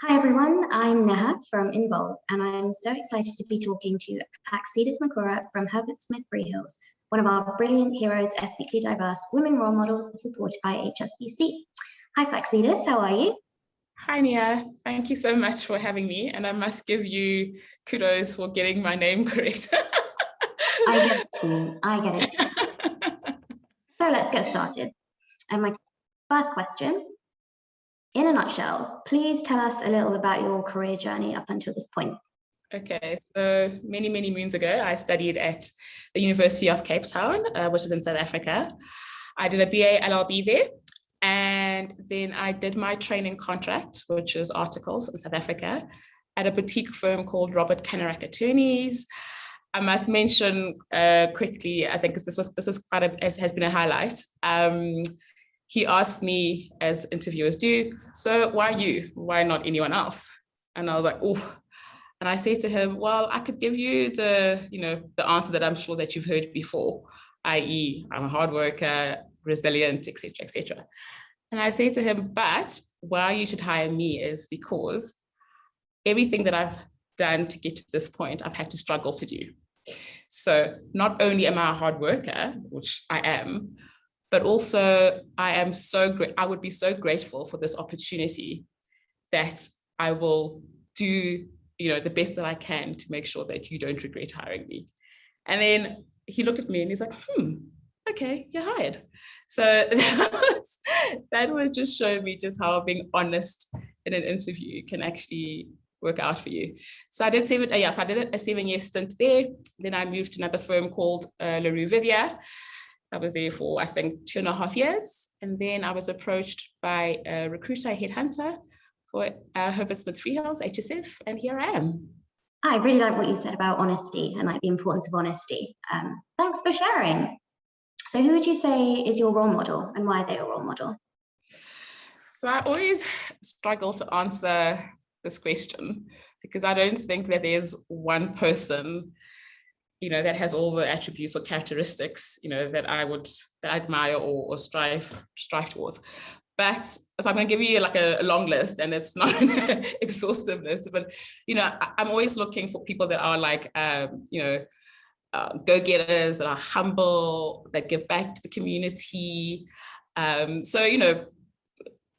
Hi everyone, I'm Neha from Involve, and I'm so excited to be talking to Plaxedes Makura from Herbert Freehills, one of our brilliant heroes, ethnically diverse women role models supported by HSBC. Hi Plaxedes, how are you? Hi Nia, thank you so much for having me, and I must give you kudos for getting my name correct. I get it too. So let's get started. And my first question, in a nutshell, please tell us a little about your career journey up until this point. Okay, so many moons ago, I studied at the University of Cape Town, which is in South Africa. I did a BA LLB there, and then I did my training contract, which is articles in South Africa, at a boutique firm called Robert Canarak Attorneys. I must mention quickly, I think this is quite has been a highlight. He asked me, as interviewers do, so why you? Why not anyone else? And I was like, oh. And I say to him, well, I could give you the answer that I'm sure that you've heard before, i.e., I'm a hard worker, resilient, etc., etc. And I say to him, but why you should hire me is because everything that I've done to get to this point, I've had to struggle to do. So not only am I a hard worker, which I am, but also I would be so grateful for this opportunity that I will do the best that I can to make sure that you don't regret hiring me. And then he looked at me and he's like, okay, you're hired. So that was just showing me just how being honest in an interview can actually work out for you. So I did a 7-year stint there. Then I moved to another firm called Leroux Vivier. I was there for, I think, 2.5 years. And then I was approached by a recruiter, a headhunter, for Herbert Freehills, HSF, and here I am. I really like what you said about honesty and like the importance of honesty. Thanks for sharing. So who would you say is your role model and why are they your role model? So I always struggle to answer this question because I don't think that there's one person that has all the attributes or characteristics that I admire or strive towards. But so I'm going to give you like a long list, and it's not an exhaustive list, but I'm always looking for people that are like go-getters, that are humble, that give back to the community. So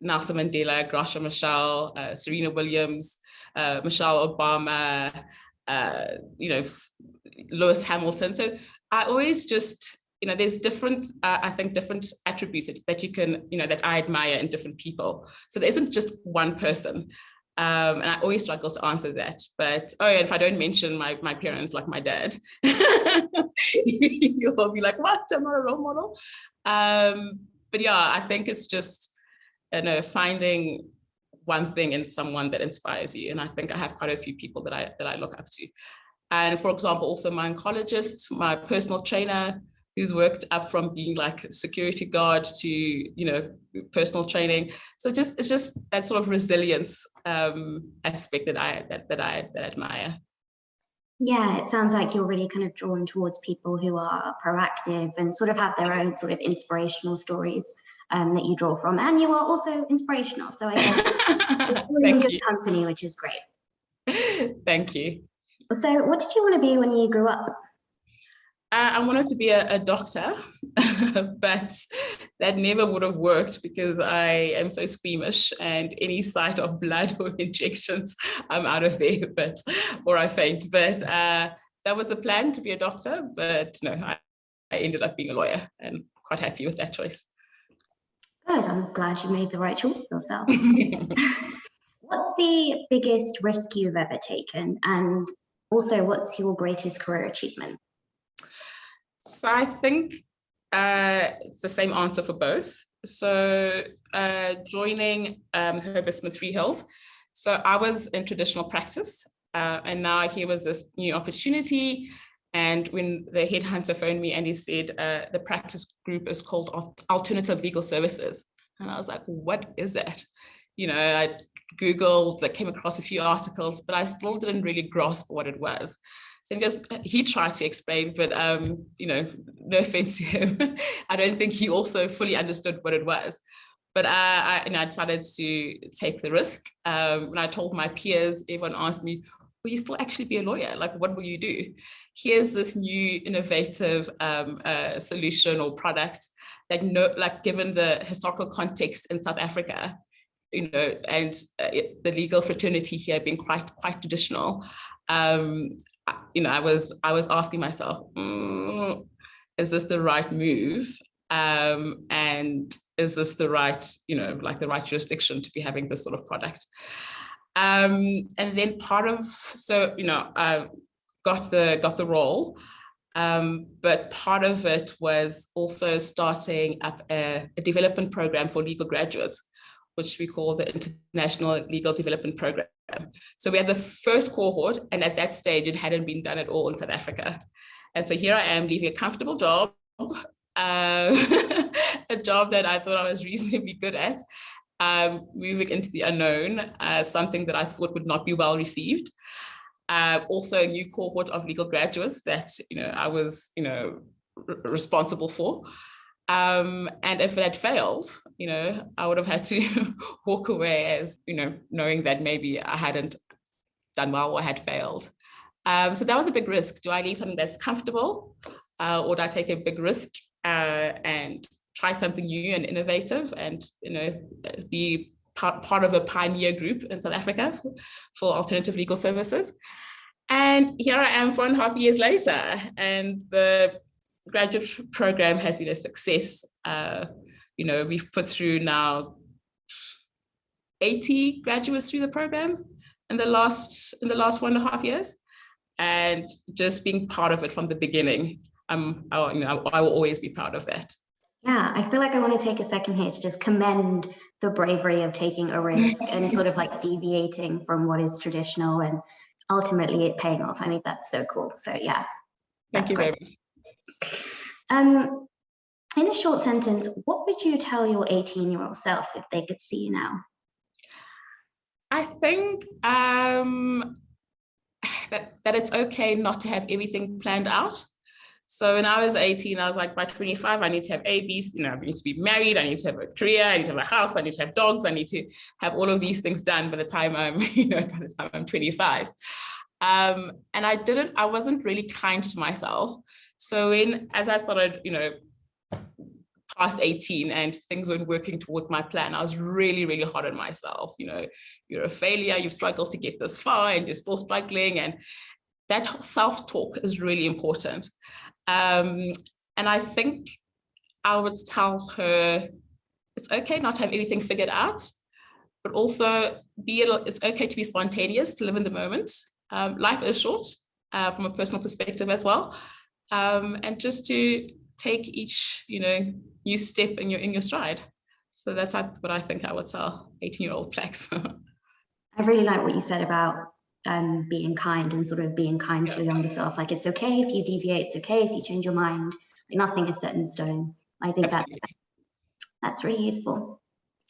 Nelson Mandela, Gracia Machel, Serena Williams, Michelle Obama, Lewis Hamilton. So I always just there's different, I think, different attributes that you can, that I admire in different people. So there isn't just one person. And I always struggle to answer that. But, and if I don't mention my parents, like my dad, you'll be like, what, am I a role model? But yeah, I think it's just, finding one thing in someone that inspires you. And I think I have quite a few people that I look up to. And for example, also my oncologist, my personal trainer, who's worked up from being like security guard to, personal training. So it's just that sort of resilience aspect that I admire. Yeah, it sounds like you're really kind of drawn towards people who are proactive and sort of have their own sort of inspirational stories that you draw from. And you are also inspirational. So I guess you're in good company, which is great. Thank you. So what did you want to be when you grew up? I wanted to be a doctor, but that never would have worked because I am so squeamish, and any sight of blood or injections, I'm out of there, or I faint. But that was the plan, to be a doctor, but no, I ended up being a lawyer, and quite happy with that choice. Good, I'm glad you made the right choice for yourself. What's the biggest risk you've ever taken? And also, what's your greatest career achievement? So I think it's the same answer for both. So joining Herbert Freehills. So I was in traditional practice, and now here was this new opportunity. And when the headhunter phoned me and he said, the practice group is called Alternative Legal Services. And I was like, what is that? I Googled, I came across a few articles, but I still didn't really grasp what it was. So he tried to explain, but no offense to him, I don't think he also fully understood what it was. But I decided to take the risk. When I told my peers, everyone asked me, will you still actually be a lawyer? Like, what will you do? Here's this new innovative solution or product that, like, given the historical context in South Africa, and the legal fraternity here being quite traditional, I was asking myself, is this the right move? And is this the right, like the right jurisdiction to be having this sort of product? And then I got the role, but part of it was also starting up a development program for legal graduates, which we call the International Legal Development Program. So we had the first cohort, and at that stage, it hadn't been done at all in South Africa. And so here I am leaving a comfortable job, a job that I thought I was reasonably good at, moving into the unknown, something that I thought would not be well received. Also a new cohort of legal graduates that I was responsible for. And if it had failed, I would have had to walk away as, knowing that maybe I hadn't done well or had failed. So that was a big risk. Do I leave something that's comfortable, or do I take a big risk and try something new and innovative and, be part of a pioneer group in South Africa for alternative legal services? And here I am 4.5 years later, and the graduate program has been a success. We've put through now 80 graduates through the program in the last 1.5 years, and just being part of it from the beginning, I will always be proud of that. Yeah, I feel like I want to take a second here to just commend the bravery of taking a risk and sort of like deviating from what is traditional and ultimately it paying off. I mean, that's so cool. So yeah, Thank you very much. In a short sentence, what would you tell your 18-year-old self if they could see you now? I think that it's okay not to have everything planned out. So when I was 18, I was like, by 25, I need to have A, B, I need to be married, I need to have a career, I need to have a house, I need to have dogs, I need to have all of these things done by the time I'm, by the time I'm 25. And I wasn't really kind to myself. So as I started, past 18 and things weren't working towards my plan, I was really, really hard on myself. You're a failure, you've struggled to get this far and you're still struggling. And that self-talk is really important. And I think I would tell her, it's okay not to have everything figured out, but also it's okay to be spontaneous, to live in the moment. Life is short from a personal perspective as well. And just to take each, new step in your stride. So that's what I think I would tell 18-year-old Plax. I really like what you said about being kind and sort of being kind to your younger self. Like, it's okay if you deviate, it's okay if you change your mind. Like, nothing is set in stone. I think that's really useful.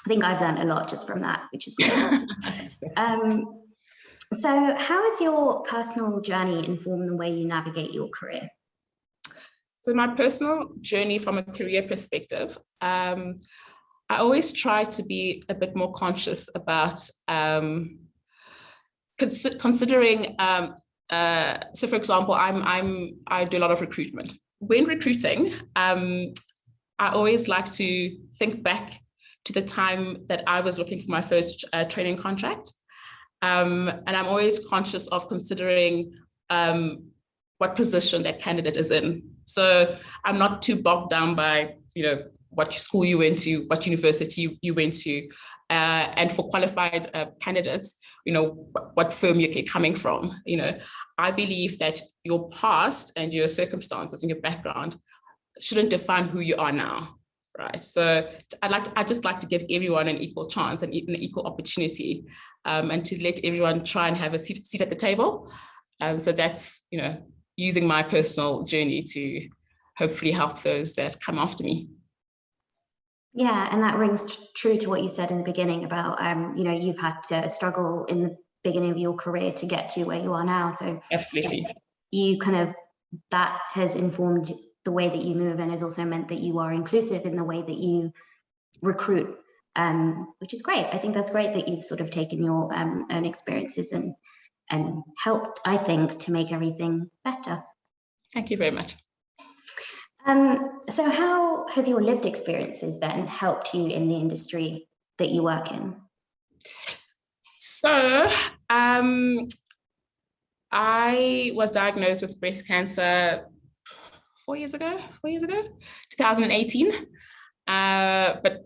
I think I've learned a lot just from that, which is great. So how has your personal journey informed the way you navigate your career? So my personal journey from a career perspective, I always try to be a bit more conscious about considering, so for example, I do a lot of recruitment. When recruiting, I always like to think back to the time that I was looking for my first training contract. And I'm always conscious of considering what position that candidate is in. So I'm not too bogged down by, what school you went to, what university you went to, and for qualified candidates, what firm you're coming from. I believe that your past and your circumstances and your background shouldn't define who you are now, right? So I just like to give everyone an equal chance and an equal opportunity, and to let everyone try and have a seat at the table. So that's, using my personal journey to hopefully help those that come after me. Yeah, and that rings true to what you said in the beginning about, you've had to struggle in the beginning of your career to get to where you are now. So absolutely, you that has informed the way that you move and has also meant that you are inclusive in the way that you recruit. which is great. I think that's great that you've sort of taken your own experiences and helped, I think, to make everything better. Thank you very much. So how have your lived experiences then helped you in the industry that you work in? So I was diagnosed with breast cancer 4 years ago, 2018. But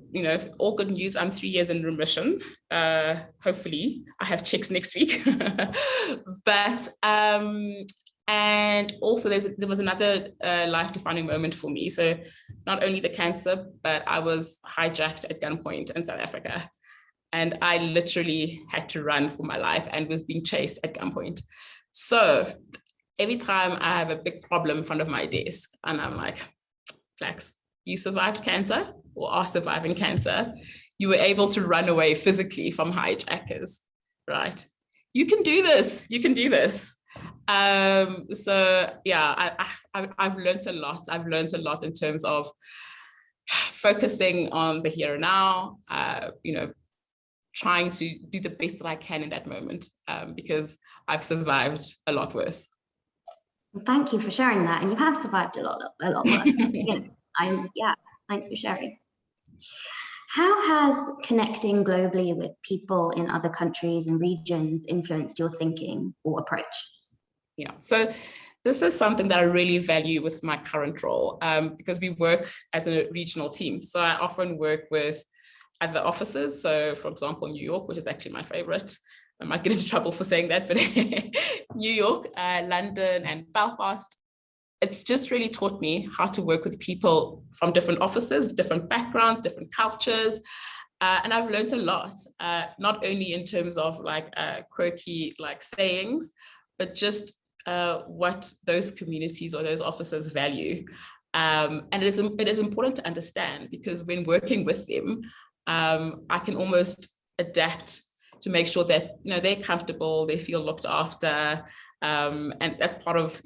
all good news, I'm 3 years in remission. Hopefully I have checks next week. But and also there was another life-defining moment for me. So not only the cancer, but I was hijacked at gunpoint in South Africa. And I literally had to run for my life and was being chased at gunpoint. So every time I have a big problem in front of my desk and I'm like, Plax, you survived cancer or are surviving cancer. You were able to run away physically from hijackers, right? You can do this. You can do this. So yeah, I've learned a lot. I've learned a lot in terms of focusing on the here and now, trying to do the best that I can in that moment, because I've survived a lot worse. Well, thank you for sharing that. And you have survived a lot worse. Thanks for sharing. How has connecting globally with people in other countries and regions influenced your thinking or approach? Yeah, so this is something that I really value with my current role, because we work as a regional team. So I often work with other offices. So for example, New York, which is actually my favorite. I might get into trouble for saying that, but New York, London and Belfast. It's just really taught me how to work with people from different offices, different backgrounds, different cultures. And I've learned a lot, not only in terms of quirky sayings, but just what those communities or those offices value. And it is important to understand, because when working with them, I can almost adapt to make sure that they're comfortable, they feel looked after, and that's part of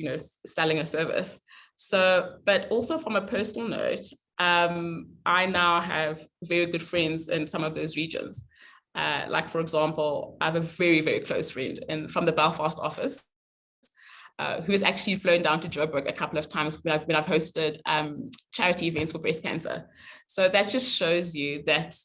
selling a service. So, but also from a personal note, I now have very good friends in some of those regions. For example, I have a very, very close friend from the Belfast office, who has actually flown down to Joburg a couple of times when I've hosted charity events for breast cancer. So that just shows you that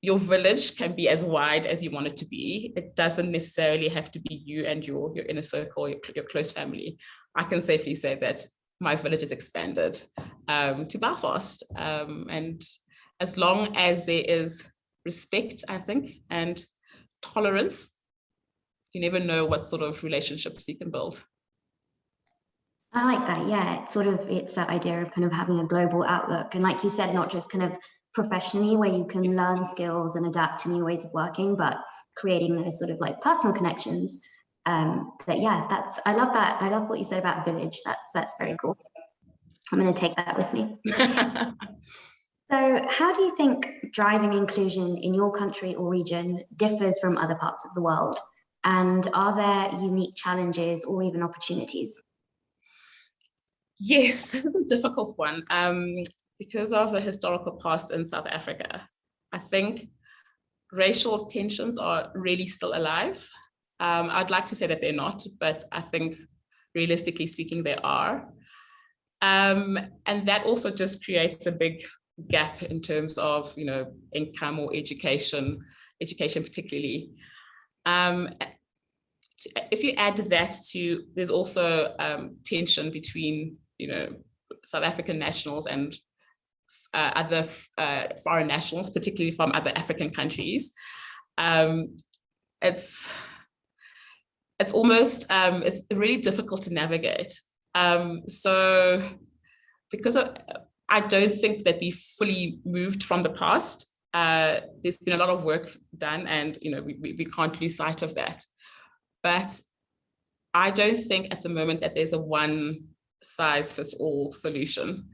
your village can be as wide as you want it to be. It doesn't necessarily have to be you and your inner circle, your close family. I can safely say that my village has expanded to Belfast. And as long as there is respect, I think, and tolerance, you never know what sort of relationships you can build. I like that. Yeah, it's that idea of kind of having a global outlook. And like you said, not just kind of professionally where you can learn skills and adapt to new ways of working, but creating those sort of personal connections. I love that. I love what you said about village. That's very cool. I'm going to take that with me. So how do you think driving inclusion in your country or region differs from other parts of the world? And are there unique challenges or even opportunities? Yes, it's a difficult one. Because of the historical past in South Africa, I think racial tensions are really still alive. I'd like to say that they're not, but I think realistically speaking, they are. And that also just creates a big gap in terms of, income or education particularly. If you add that to, there's also tension between, South African nationals and other foreign nationals, particularly from other African countries. It's almost, it's really difficult to navigate. So because I don't think that we fully moved from the past, there's been a lot of work done, and we can't lose sight of that. But I don't think at the moment that there's a one size fits all solution.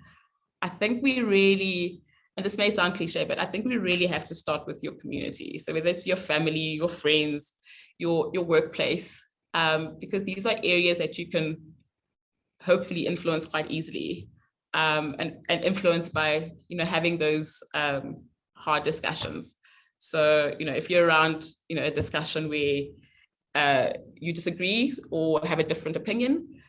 I think we really, and this may sound cliche, but I think we really have to start with your community. So whether it's your family, your friends, your workplace, because these are areas that you can hopefully influence quite easily, and influence by, having those, hard discussions. So, if you're around, a discussion where you disagree or have a different opinion,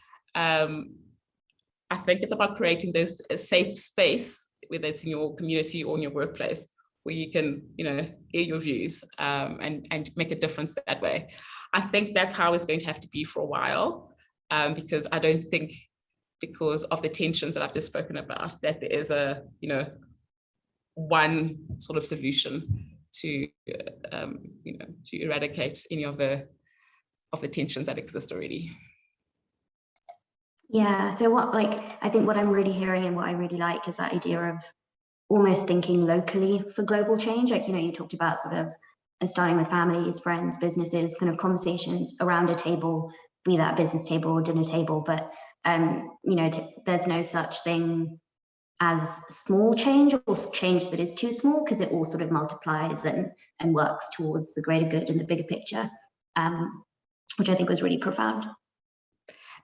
I think it's about creating those a safe space, whether it's in your community or in your workplace, where you can, air your views and make a difference that way. I think that's how it's going to have to be for a while, because I don't think, because of the tensions that I've just spoken about, that there is a, one sort of solution to, to eradicate any of the tensions that exist already. Yeah, so I think what I'm really hearing and what I really like is that idea of almost thinking locally for global change. Like, you talked about sort of starting with families, friends, businesses, kind of conversations around a table, be that business table or dinner table, but there's no such thing as small change or change that is too small, because it all sort of multiplies and works towards the greater good and the bigger picture, which I think was really profound.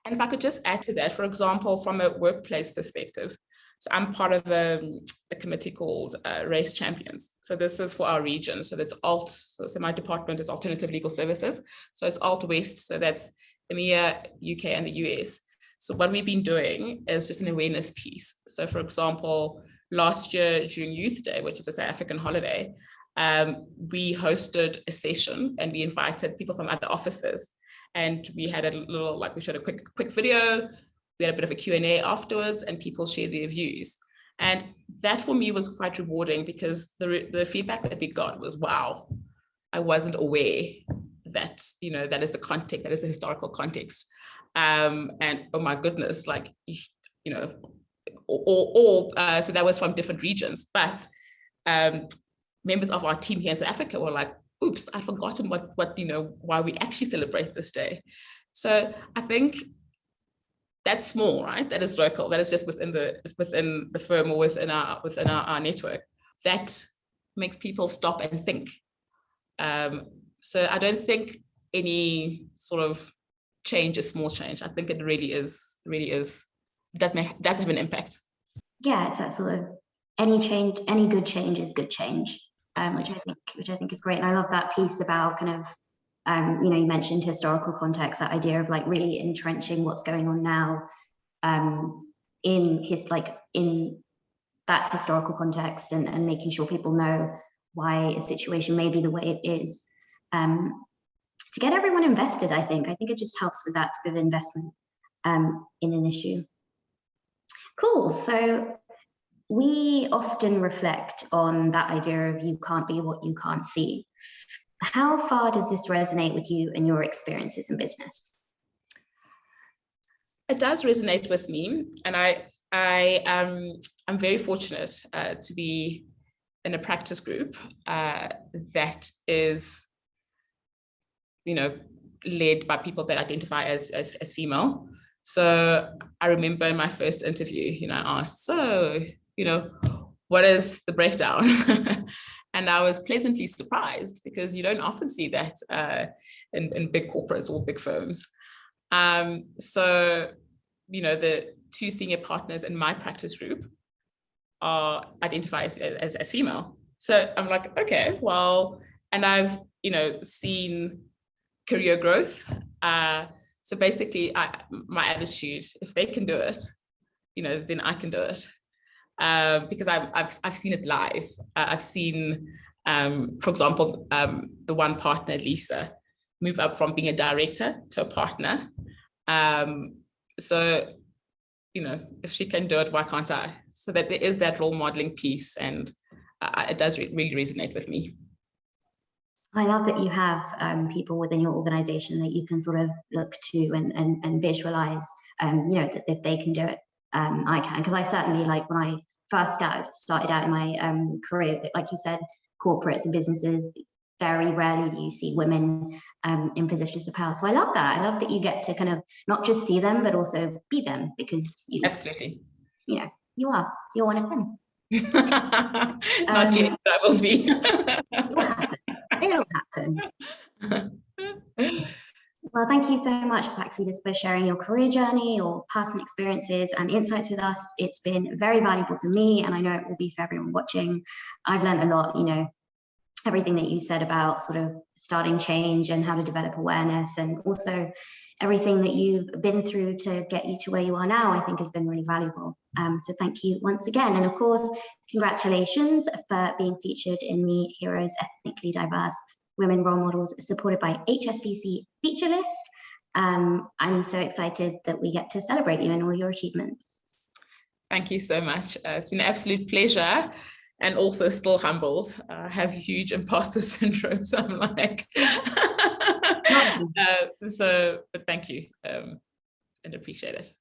And if I could just add to that, for example, from a workplace perspective, so I'm part of a committee called Race Champions. So this is for our region. So that's ALT. So my department is Alternative Legal Services. So it's ALT West. So that's EMEA, UK, and the US. So what we've been doing is just an awareness piece. So for example, last year during Youth Day, which is a South African holiday, we hosted a session and we invited people from other offices. And we had a little, we showed a quick video. We had a bit of a Q&A afterwards, and people shared their views. And that for me was quite rewarding, because the feedback that we got was, wow, I wasn't aware that, that is the context, that is the historical context. And oh my goodness, so that was from different regions, but members of our team here in South Africa were like, oops, I'd forgotten why we actually celebrate this day. So I think that's small, right? That is local. That is just within the firm or within our network. That makes people stop and think. So I don't think any sort of change is small change. I think it really is. It does have an impact. Yeah, it's that sort of any change, any good change is good change. Which I think is great. And I love that piece about kind of, you mentioned historical context, that idea of really entrenching what's going on now in that historical context, and making sure people know why a situation may be the way it is. To get everyone invested, I think it just helps with that sort of investment in an issue. Cool. So we often reflect on that idea of you can't be what you can't see. How far does this resonate with you and your experiences in business? It does resonate with me, and I'm very fortunate to be in a practice group that is, led by people that identify as female. So I remember in my first interview, I asked, so, what is the breakdown? And I was pleasantly surprised, because you don't often see that in big corporates or big firms. So, the two senior partners in my practice group identify as female. So I'm like, okay, well, and I've, seen career growth. So basically, my attitude, if they can do it, then I can do it. Because I've seen it live. I've seen, for example, the one partner, Lisa, move up from being a director to a partner. So, if she can do it, why can't I? So that there is that role modeling piece, and it does really resonate with me. I love that you have people within your organization that you can sort of look to and visualize, that if they can do it, I can. Because I certainly, when I first started out in my career, like you said, corporates and businesses, very rarely do you see women in positions of power. So I love that. I love that you get to kind of not just see them, but also be them, because absolutely, you're one of them. Not yet, that will be. It'll happen. Well, Well, thank you so much, Plaxedes, for sharing your career journey, your personal experiences and insights with us. It's been very valuable to me, and I know it will be for everyone watching. I've learned a lot, everything that you said about sort of starting change and how to develop awareness, and also everything that you've been through to get you to where you are now, I think has been really valuable. So thank you once again. And of course, congratulations for being featured in the Heroes Ethnically Diverse Women Role Models supported by HSBC feature list. I'm so excited that we get to celebrate you and all your achievements. Thank you so much. It's been an absolute pleasure, and also still humbled. I have huge imposter syndrome, so I'm like, but thank you and appreciate it.